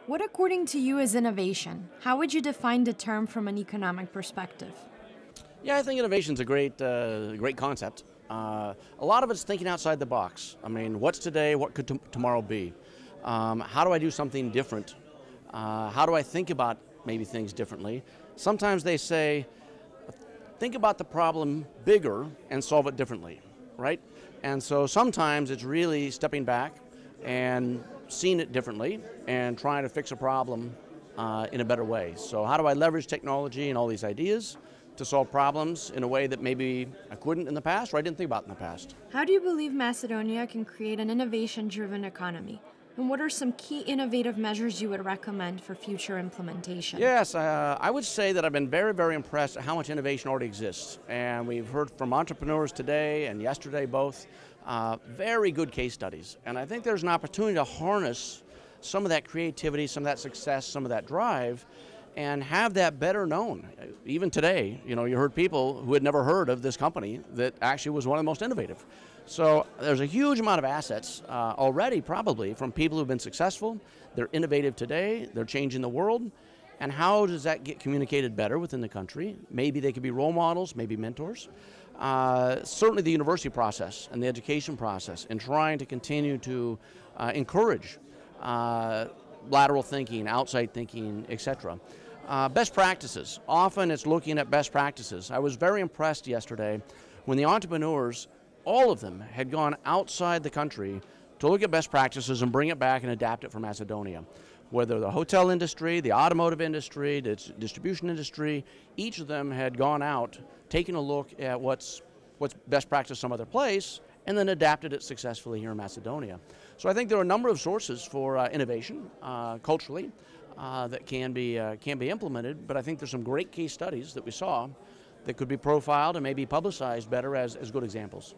What, according to you, is innovation? How would you define the term from an economic perspective? Yeah, I think innovation is a great concept. A lot of it's thinking outside the box. I mean, what's today? What could tomorrow be? How do I do something different? How do I think about maybe things differently? Sometimes they say, think about the problem bigger and solve it differently, right? And so sometimes it's really stepping back and seeing it differently and trying to fix a problem in a better way. So how do I leverage technology and all these ideas to solve problems in a way that maybe I couldn't in the past or I didn't think about in the past? How do you believe Macedonia can create an innovation-driven economy? And what are some key innovative measures you would recommend for future implementation? Yes, I would say that I've been very, very impressed at how much innovation already exists. And we've heard from entrepreneurs today and yesterday both, very good case studies. And I think there's an opportunity to harness some of that creativity, some of that success, some of that drive, and have that better known. Even today, you heard people who had never heard of this company that actually was one of the most innovative. So there's a huge amount of assets already probably from people who've been successful. They're innovative today, they're changing the world. And how does that get communicated better within the country? Maybe they could be role models, maybe mentors. Certainly the university process and the education process and trying to continue to encourage lateral thinking, outside thinking, etc. Best practices. Often it's looking at best practices. I was very impressed yesterday when the entrepreneurs, all of them, had gone outside the country to look at best practices and bring it back and adapt it for Macedonia. Whether the hotel industry, the automotive industry, the distribution industry, each of them had gone out, taken a look at what's best practice some other place, and then adapted it successfully here in Macedonia. So I think there are a number of sources for innovation culturally that can be implemented, but I think there's some great case studies that we saw that could be profiled and maybe publicized better as good examples.